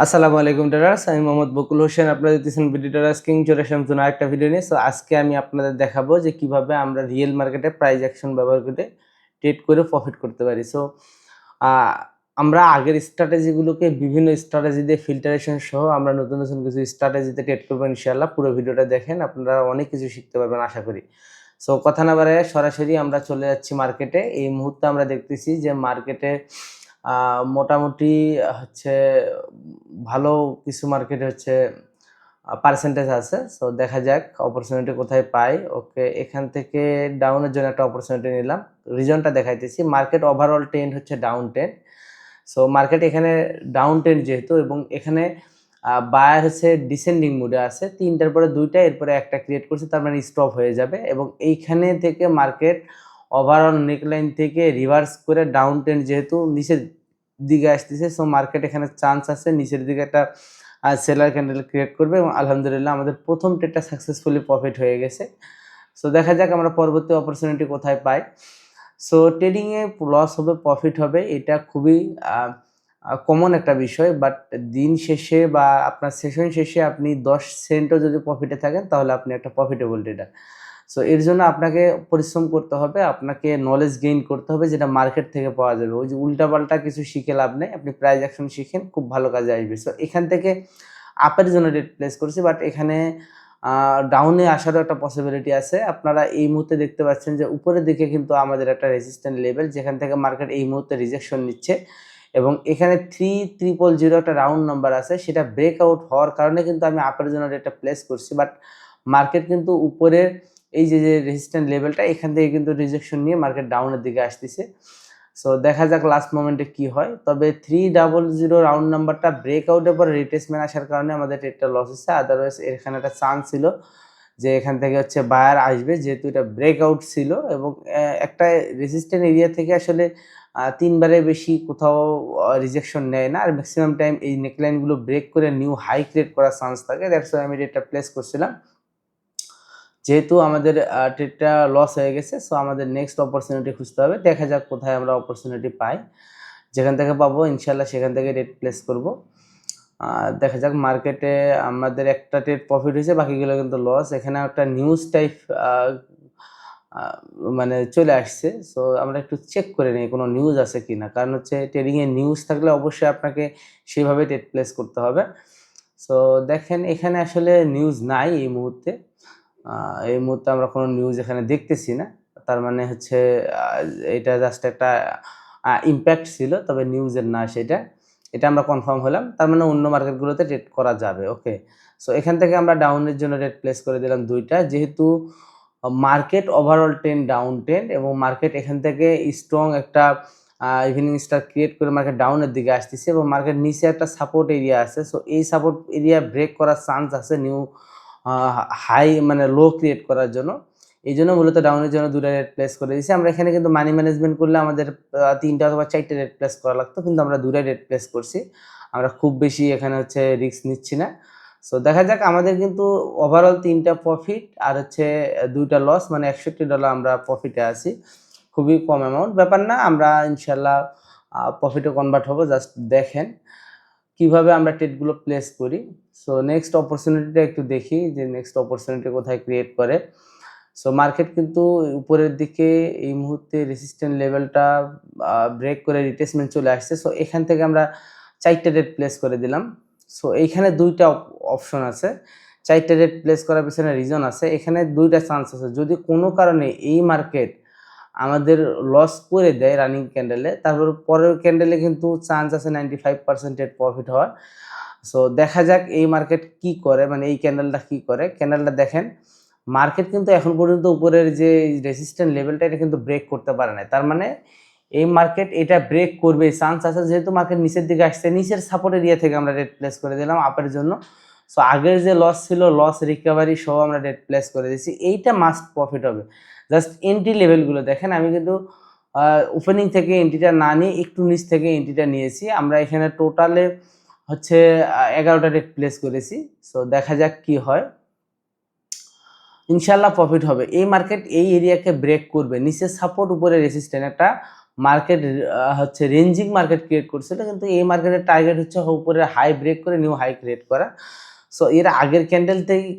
আসসালামু আলাইকুম ট্রেডার্স, আমি মোহাম্মদ বকুল হোসেন। আপনারা দেখতেছেন বিডি ট্রেডার্স কিং। চলে আসলাম নতুন আরেকটা ভিডিও নিয়ে। সো আজকে আমি আপনাদের দেখাবো যে কিভাবে আমরা রিয়েল মার্কেটে প্রাইস অ্যাকশন ব্যবহার করে ট্রেড করে প্রফিট করতে পারি। সো আমরা আগের স্ট্র্যাটেজিগুলোকে বিভিন্ন স্ট্র্যাটেজি দিয়ে ফিল্টারেশন সহ আমরা নতুন নতুন কিছু স্ট্র্যাটেজিতে ট্রেড করবো ইনশাআল্লাহ। পুরো ভিডিওটা দেখেন, আপনারা অনেক কিছু শিখতে পারবেন আশা করি। সো কথা না বাড়ায় সরাসরি আমরা চলে যাচ্ছি মার্কেটে। এই মুহূর্তে আমরা দেখতেছি যে মার্কেটে মোটামুটি হচ্ছে ভালো কিছু মার্কেটে হচ্ছে পার্সেন্টেজ আছে। সো দেখা যাক অপরচুনিটি কোথায় পাই। ওকে, এখান থেকে ডাউনের জন্য একটা অপরচুনিটি নিলাম। রিজনটা দেখাইতেছি। মার্কেট ওভারঅল ট্রেন্ড হচ্ছে ডাউন ট্রেন্ড। সো মার্কেট এখানে ডাউন ট্রেন্ড যেহেতু, এবং এখানে বায়ার হচ্ছে ডিসেন্ডিং মুডে আছে। ৩টার পরে ২টা, এরপরে একটা ক্রিয়েট করছে, তার মানে স্টপ হয়ে যাবে। এবং এইখানে থেকে মার্কেট ওভারঅল নেকলাইন থেকে রিভার্স করে ডাউন ট্রেন্ড যেহেতু নিচের দিকে আসতেছে, সো মার্কেট এখানে চান্স আছে নিচের দিকে একটা সেলার ক্যান্ডেল ক্রিয়েট করবে। এবং আলহামদুলিল্লাহ আমাদের প্রথম ট্রেডটা সাকসেসফুলি প্রফিট হয়ে গেছে। সো দেখা যাক আমরা পরবর্তী অপরচুনিটি কোথায় পাই। সো ট্রেডিংয়ে লস হবে, প্রফিট হবে, এটা খুবই কমন একটা বিষয়। বাট দিন শেষে বা আপনার সেশন শেষে আপনি 10 সেন্টও যদি প্রফিটে থাকেন, তাহলে আপনি একটা প্রফিটেবল ট্রেডার। সো এর জন্য আপনাকে পরিশ্রম করতে হবে, আপনাকে নলেজ গেইন করতে হবে, যেটা মার্কেট থেকে পাওয়া যাবে। ওই যে উল্টাপাল্টা কিছু শিখে লাভ নেই, আপনি প্রাইস অ্যাকশন শিখেন, খুব ভালো কাজে আসবে। সো এখান থেকে আপের জন্য রেট প্লেস করছি, বাট এখানে ডাউনে আসারও একটা পসিবিলিটি আছে। আপনারা এই মুহূর্তে দেখতে পাচ্ছেন যে উপরের দিকে কিন্তু আমাদের একটা রেজিস্ট্যান্ট লেভেল, যেখান থেকে মার্কেট এই মুহূর্তে রিজেকশন নিচ্ছে। এবং এখানে 3000 একটা রাউন্ড নাম্বার আছে, সেটা ব্রেকআউট হওয়ার কারণে কিন্তু আমি আপের জন্য রেটটা প্লেস করছি। বাট মার্কেট কিন্তু উপরের এই যে রেজিস্ট্যান্ট লেভেলটা, এখান থেকে কিন্তু রিজেকশন নিয়ে মার্কেট ডাউনের দিকে আসতেছে। সো দেখা যাক লাস্ট মোমেন্টে কি হয়। তবে 300 রাউন্ড নাম্বারটা ব্রেকআউটের পরে রিট্রেসমেন্ট আসার কারণে আমাদের ট্রেডটা লস হচ্ছে। আদারওয়াইজ এখানে একটা চান্স ছিল যে এখান থেকে হচ্ছে বায়ার আসবে, যেহেতু এটা ব্রেকআউট ছিল। এবং একটা রেজিস্ট্যান্ট এরিয়া থেকে আসলে ৩ বারের বেশি কোথাও রিজেকশন নেয় না। আর ম্যাক্সিমাম টাইম এই নেকলাইনগুলো ব্রেক করে নিউ হাই ক্রিয়েট করার চান্স থাকে। দ্যাটস ওয়াই আমি ট্রেডটা প্লেস করছিলাম। যেহেতু আমাদের ট্রেডটা লস হয়ে গেছে, সো আমাদের নেক্সট অপরচুনিটি খুঁজতে হবে। দেখা যাক কোথায় আমরা অপরচুনিটি পাই। যেখান থেকে পাবো ইনশাআল্লাহ সেখান থেকে ট্রেড প্লেস করব। দেখা যাক মার্কেটে আমাদের একটা ট্রেড প্রফিট হয়েছে, বাকিগুলো কিন্তু লস। এখানে একটা নিউজ টাইপ আ মানে চলে আসছে। সো আমরা একটু চেক করে নিই কোনো নিউজ আছে কিনা। কারণ হচ্ছে ট্রেডিংয়ে নিউজ থাকলে অবশ্যই আপনাকে সেভাবে ট্রেড প্লেস করতে হবে। সো দেখেন এখানে আসলে নিউজ নাই এই মুহূর্তে। আ এই মুহূর্তে আমরা কোনো নিউজ এখানে দেখতেছি না। তার মানে হচ্ছে আ এটা জাস্ট একটা ইমপ্যাক্ট ছিল, তবে নিউজের না সেটা। এটা আমরা কনফার্ম হলাম। তার মানে অন্য মার্কেটগুলোতে ট্রেড করা যাবে। ওকে। সো এখান থেকে আমরা ডাউনের জন্য রেট প্লেস করে দিলাম ২ টা। যেহেতু market overall trend down trend, এবং মার্কেট এখান থেকে স্ট্রং একটা ইভিনিং স্টার ক্রিয়েট করে মার্কেট ডাউনের দিকে আসতেছে, এবং মার্কেট নিচে একটা সাপোর্ট এরিয়া আছে। সো এই সাপোর্ট এরিয়া ব্রেক করার চান্স আছে নিউ আ হাই মানে লো ক্রিয়েট করার জন্য। এইজন্য মূলত ডাউনের জন্য ২ টা রেট প্লেস করে দিয়েছি। আমরা এখানে কিন্তু মানি ম্যানেজমেন্ট করলে আমাদের ৩ টা অথবা ৪ টা রেট প্লেস করা লাগতো। কিন্তু আমরা ২ টা রেট প্লেস করছি। আমরা খুব বেশি এখানে হচ্ছে রিস্ক নিচ্ছি না। সো দেখা যাক আমাদের কিন্তু ওভারঅল ৩ টা প্রফিট আর হচ্ছে ২ টা লস, মানে $৬১ আমরা প্রফিটে আছি। খুবই কম অ্যামাউন্ট, ব্যাপার না। আমরা ইনশাআল্লাহ প্রফিটে কনভার্ট হবো। জাস্ট দেখেন কিভাবে আমরা ট্রেডগুলো প্লেস করি। সো নেক্সট অপরচুনিটিটা একটু দেখি যে নেক্সট অপরচুনিটি কোথায় ক্রিয়েট করে। সো মার্কেট কিন্তু উপরের দিকে এই মুহূর্তে রেসিস্ট্যান্ট লেভেলটা ব্রেক করে রিট্রেসমেন্ট চলে আসছে। সো এখান থেকে আমরা ৪ টা রেট প্লেস করে দিলাম। সো এইখানে ২ টা অপশন আছে। ৪ টা রেট প্লেস করার পেছনে রিজন আছে। এখানে ২ টা চান্স আছে। যদি কোনো কারণে এই মার্কেট আমাদের লস করে দেয় রানিং ক্যান্ডেলে, তারপর পরের ক্যান্ডেলে কিন্তু চান্স আছে 95% এর প্রফিট হওয়ার। সো দেখা যাক এই মার্কেট কি করে, মানে এই ক্যান্ডেলটা কি করে। ক্যান্ডেলটা দেখেন, মার্কেট কিন্তু এখন পর্যন্ত উপরের যে রেজিস্ট্যান্ট লেভেলটা এটা কিন্তু ব্রেক করতে পারে নাই। তার মানে এই মার্কেট এটা ব্রেক করবে, চান্স আছে। যেহেতু মার্কেট নিচের দিকে আসছে, নিচের সাপোর্ট এরিয়া থেকে আমরা রেট প্লেস করে দিলাম আপের জন্য। সো আগের যে লস ছিল, লস রিকভারি সহ আমরা রেট প্লেস করে দিয়েছি। এইটা মাস্ট প্রফিট হবে। জাস্ট এন্ট্রি লেভেলগুলো দেখেন, আমি কিন্তু ওপেনিং থেকে এন্ট্রিটা না নিয়ে একটু নিচ থেকে এন্ট্রিটা নিয়েছি। আমরা এখানে টোটালে হচ্ছে ১১ টা রেট প্লেস করেছি। সো দেখা যাক কি হয়। ইনশাআল্লাহ প্রফিট হবে। এই মার্কেট এই এরিয়াকে ব্রেক করবে। নিচে সাপোর্ট, উপরে রেসিস্ট্যান্ট, একটা মার্কেট হচ্ছে রেঞ্জিং মার্কেট ক্রিয়েট করছিল, কিন্তু এই মার্কেটের টার্গেট হচ্ছে উপরে হাই ব্রেক করে নিউ হাই ক্রিয়েট করা। সো এর আগের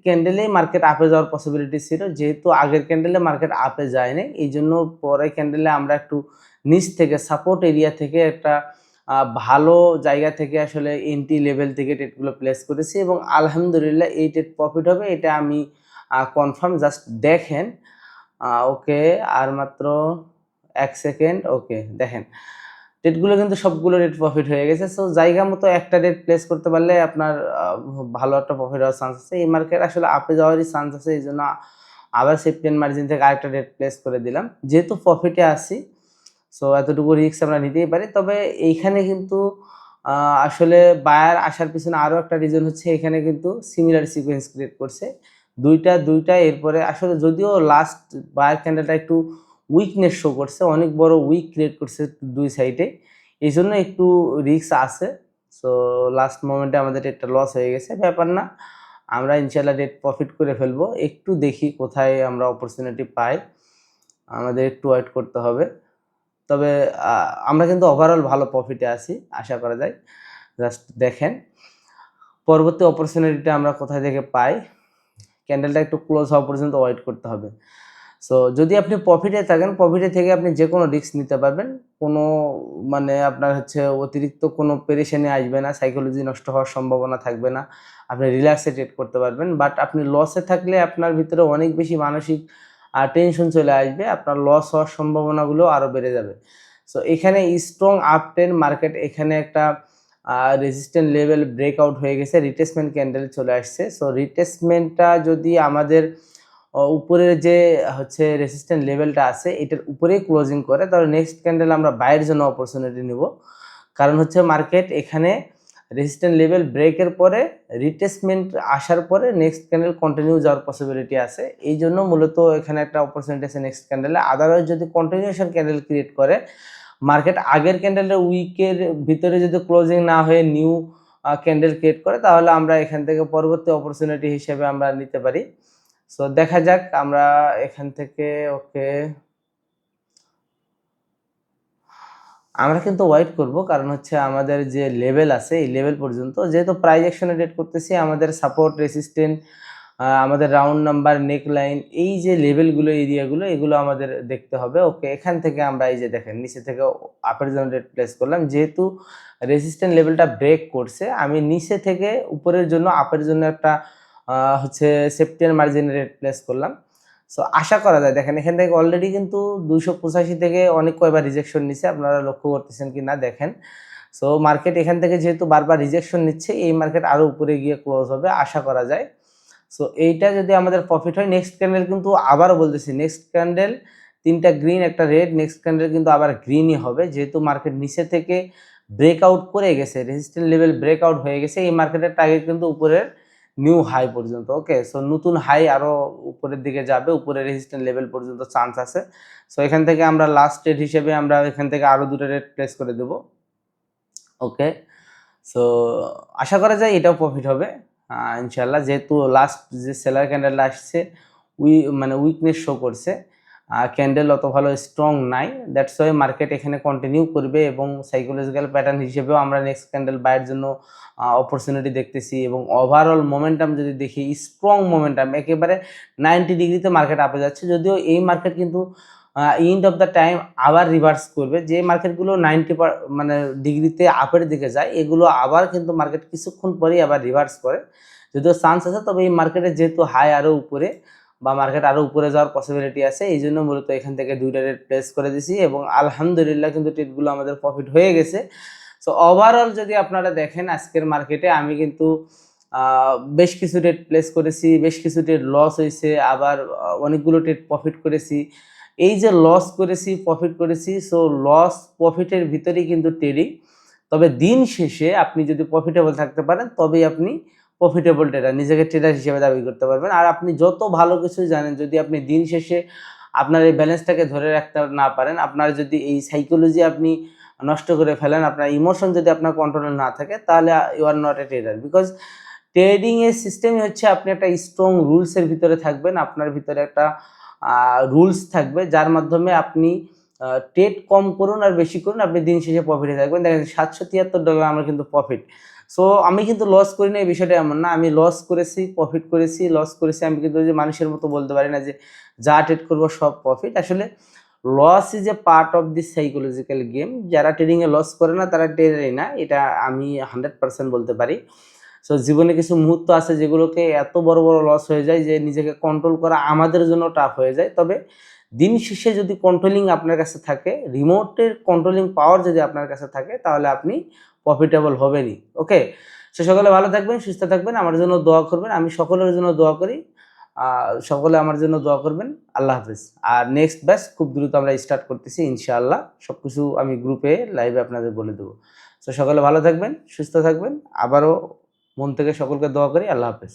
ক্যান্ডেলেই মার্কেট আপে যাওয়ার পসিবিলিটি ছিল, যেহেতু আগের ক্যান্ডেলে মার্কেট আপে যায়নি, এই জন্য পরে ক্যান্ডেলে আমরা একটু নিচ থেকে সাপোর্ট এরিয়া থেকে একটা ভালো জায়গা থেকে আসলে এন্ট্রি লেভেল থেকে ট্রেডগুলো প্লেস করেছি এবং আলহামদুলিল্লাহ এই ট্রেড প্রফিট হবে এটা আমি কনফার্ম। জাস্ট দেখেন, ওকে আর মাত্র 1 সেকেন্ড, ওকে দেখেন রেটগুলো কিন্তু সবগুলো রেট প্রফিট হয়ে গেছে। সো জায়গা মতো একটা রেট প্লেস করতে পারলে আপনার ভালো একটা প্রফিট হওয়ার চান্স আছে। এই মার্কেট আসলে আপে যাওয়ারই চান্স আছে, এই জন্য আবার সেফটি এন্ড মার্জিন থেকে আরেকটা রেট প্লেস করে দিলাম। যেহেতু প্রফিটে আসি, সো এতটুকু রিস্ক আমরা নিতেই পারি। তবে এইখানে কিন্তু আসলে বায়ার আসার পিছনে আরও একটা রিজন হচ্ছে, এখানে কিন্তু সিমিলার সিকোয়েন্স ক্রিয়েট করছে দুইটা এরপরে আসলে যদিও লাস্ট বায়ার ক্যান্ডেলটা একটু উইকনেস শো করছে, অনেক বড় উইক ক্রিয়েট করছে দুই সাইডে, এই জন্য একটু রিস্ক আছে। সো লাস্ট মোমেন্টে আমাদের একটা লস হয়ে গেছে, ব্যাপার না, আমরা ইনশাল্লাহ রেট প্রফিট করে ফেলবো। একটু দেখি কোথায় আমরা অপরচুনিটি পাই, আমাদের একটু ওয়েট করতে হবে। তবে আমরা কিন্তু ওভারঅল ভালো প্রফিটে আছি, আশা করা যায়। জাস্ট দেখেন পরবর্তী অপরচুনিটিটা আমরা কোথায় থেকে পাই। ক্যান্ডেলটা একটু ক্লোজ হওয়া পর্যন্ত ওয়েট করতে হবে। সো যদি আপনি প্রফিটে থাকেন, প্রফিটে থেকে আপনি যে কোনো রিস্ক নিতে পারবেন, কোনো মানে আপনার হচ্ছে অতিরিক্ত কোনো পেরেশানি আসবে না, সাইকোলজি নষ্ট হওয়ার সম্ভাবনা থাকবে না, আপনি রিল্যাক্সে ট্রেড করতে পারবেন। বাট আপনি লসে থাকলে আপনার ভিতরে অনেক বেশি মানসিক টেনশন চলে আসবে, আপনার লস হওয়ার সম্ভাবনাগুলো আরও বেড়ে যাবে। সো এখানে স্ট্রং আপ ট্রেন্ড মার্কেট, এখানে একটা রেজিস্ট্যান্ট লেভেল ব্রেকআউট হয়ে গেছে, রিট্রেসমেন্ট ক্যান্ডেল চলে আসছে। সো রিট্রেসমেন্টটা যদি আমাদের উপরের যে হচ্ছে রেজিস্ট্যান্ট লেভেলটা আছে এটার উপরেই ক্লোজিং করে, তাহলে নেক্সট ক্যান্ডেল আমরা বাইয়ের জন্য অপরচুনিটি নিব। কারণ হচ্ছে মার্কেট এখানে রেজিস্ট্যান্ট লেভেল ব্রেকের পরে রিট্রেসমেন্ট আসার পরে নেক্সট ক্যান্ডেল কন্টিনিউ যাওয়ার পসিবিলিটি আছে, এই জন্য মূলত এখানে একটা অপরচুনিটি আছে নেক্সট ক্যান্ডেলে। আদারওয়াইজ যদি কন্টিনিউশন ক্যান্ডেল ক্রিয়েট করে মার্কেট আগের ক্যান্ডেলের উইকের ভিতরে যদি ক্লোজিং না হয়ে নিউ ক্যান্ডেল ক্রিয়েট করে, তাহলে আমরা এখান থেকে পরবর্তী অপরচুনিটি হিসেবে আমরা নিতে পারি। সো দেখা যাক আমরা এখান থেকে, ওকে আমরা কিন্তু ওয়েট করব, কারণ হচ্ছে আমাদের যে লেভেল আছে এই লেভেল পর্যন্ত, যেহেতু প্রাইস অ্যাকশনে ট্রেড করতেছি, আমাদের সাপোর্ট রেসিস্ট্যান্ট, আমাদের রাউন্ড নাম্বার, নেক লাইন, এই যে লেভেলগুলো এরিয়াগুলো এগুলো আমাদের দেখতে হবে। ওকে এখান থেকে আমরা এই যে দেখেন নিচে থেকে আপের জন্য রেট প্লেস করলাম, যেহেতু রেসিস্ট্যান্ট লেভেলটা ব্রেক করছে, আমি নিচে থেকে উপরের জন্য আপের জন্য একটা হচ্ছে সেফটি এন্ড মার্জিনের রেট প্লেস করলাম। সো আশা করা যায়, দেখেন এখান থেকে অলরেডি কিন্তু 285 থেকে অনেক কয়বার রিজেকশন নিচ্ছে, আপনারা লক্ষ্য করতেছেন কি না দেখেন। সো মার্কেট এখান থেকে যেহেতু বারবার রিজেকশন নিচ্ছে, এই মার্কেট আরও উপরে গিয়ে ক্লোজ হবে আশা করা যায়। সো এইটা যদি আমাদের প্রফিট হয়, নেক্সট ক্যান্ডেল কিন্তু আবারও বলতেছি, নেক্সট ক্যান্ডেল 3টা গ্রিন একটা রেড, নেক্সট ক্যান্ডেল কিন্তু আবার গ্রিনই হবে, যেহেতু মার্কেট নিচে থেকে ব্রেকআউট করে গেছে, রেজিস্ট্যান্ট লেভেল ব্রেকআউট হয়ে গেছে, এই মার্কেটের টার্গেট কিন্তু উপরের নিউ হাই পর্যন্ত। ওকে সো নতুন হাই আরও উপরের দিকে যাবে, উপরে রেজিস্ট্যান্ট লেভেল পর্যন্ত চান্স আছে। সো এখান থেকে আমরা লাস্ট রেট হিসেবে আমরা এখান থেকে আরও 2টা রেট প্লেস করে দেব। ওকে সো আশা করা যায় এটাও প্রফিট হবে ইনশাল্লাহ, যেহেতু লাস্ট যে সেলার ক্যান্ডেলটা আসছে মানে উইকনেস শো করছে, ক্যান্ডেল অত ভালো স্ট্রং নাই, দ্যাটস ওয়াই মার্কেট এখানে কন্টিনিউ করবে এবং সাইকোলজিক্যাল প্যাটার্ন হিসেবেও আমরা নেক্সট ক্যান্ডেল বাইয়ের জন্য অপরচুনিটি দেখতেছি। এবং ওভারঅল মোমেন্টাম যদি দেখি, স্ট্রং মোমেন্টাম, একেবারে 90 ডিগ্রিতে মার্কেট আপে যাচ্ছে, যদিও এই মার্কেট কিন্তু এন্ড অফ দ্য টাইম আবার রিভার্স করবে। যে মার্কেটগুলো 90 মানে ডিগ্রিতে আপের দিকে যায়, এগুলো আবার কিন্তু মার্কেট কিছুক্ষণ পরেই আবার রিভার্স করে, যদিও চান্স আছে। তবে এই মার্কেটে যেহেতু হাই আরও উপরে বা মার্কেট আরও উপরে যাওয়ার পসিবিলিটি আছে, এই জন্য মূলত এখান থেকে 2টা রেট প্লেস করে দিছি এবং আলহামদুলিল্লাহ কিন্তু ট্রেডগুলো আমাদের প্রফিট হয়ে গেছে। সো ওভারঅল যদি আপনারা দেখেন আজকের মার্কেটে আমি কিন্তু বেশ কিছু ট্রেড প্লেস করেছি, বেশ কিছু ট্রেড লস হয়েছে, আবার অনেকগুলো ট্রেড প্রফিট করেছি। এই যে লস করেছি প্রফিট করেছি, সো লস প্রফিটের ভিতরেই কিন্তু ট্রেডিং। তবে দিন শেষে আপনি যদি প্রফিটেবল থাকতে পারেন, তবেই আপনি প্রফিটেবল ট্রেডার, নিজেকে ট্রেডার হিসেবে দাবি করতে পারবেন। আর আপনি যত ভালো কিছুই জানেন, যদি আপনি দিন শেষে আপনার এই ব্যালেন্সটাকে ধরে রাখতে না পারেন, আপনার যদি এই সাইকোলজি আপনি নষ্ট করে ফেলেন, আপনার ইমোশন যদি আপনার কন্ট্রোলে না থাকে, তাহলে you are not a trader. Because trading এর সিস্টেমই হচ্ছে আপনি একটা স্ট্রং রুলসের ভিতরে থাকবেন, আপনার ভিতরে একটা রুলস থাকবে, যার মাধ্যমে আপনি ট্রেড কম করুন আর বেশি করুন, আপনি দিন শেষে প্রফিটে থাকবেন। দেখেন $773 আমার কিন্তু প্রফিট। সো আমি কিন্তু লস করি না, এই বিষয়টা এমন না। আমি লস করেছি, প্রফিট করেছি, লস করেছি। আমি কিন্তু ওই যে মানুষের মতো বলতে পারি না যে যা ট্রেড করবো সব প্রফিট। আসলে loss is a part of this psychological game. যারা ট্রেডিংয়ে লস করে না তারা ট্রেডারই না, এটা আমি 100% বলতে পারি। সো জীবনে কিছু মুহূর্ত আছে যেগুলোকে এত বড় বড় লস হয়ে যায় যে নিজেকে কন্ট্রোল করা আমাদের জন্য টাফ হয়ে যায়। তবে দিন শেষে যদি কন্ট্রোলিং আপনার কাছে থাকে, রিমোটের কন্ট্রোলিং পাওয়ার যদি আপনার কাছে থাকে, তাহলে আপনি প্রফিটেবল হবেনই। ওকে, সে সকলে ভালো থাকবেন, সুস্থ থাকবেন, আমার জন্য দোয়া করবেন। আমি সকলের জন্য দোয়া করি। সকলে আমার জন্য দোয়া করবেন। আল্লাহ হাফেজ। আর নেক্সট ব্যাচ খুব দ্রুত আমরা স্টার্ট করতেছি ইনশাআল্লাহ। সব কিছু আমি গ্রুপে লাইভে আপনাদের বলে দেবো। তো সকলে ভালো থাকবেন, সুস্থ থাকবেন। আবারও মন থেকে সকলকে দোয়া করি। আল্লাহ হাফেজ।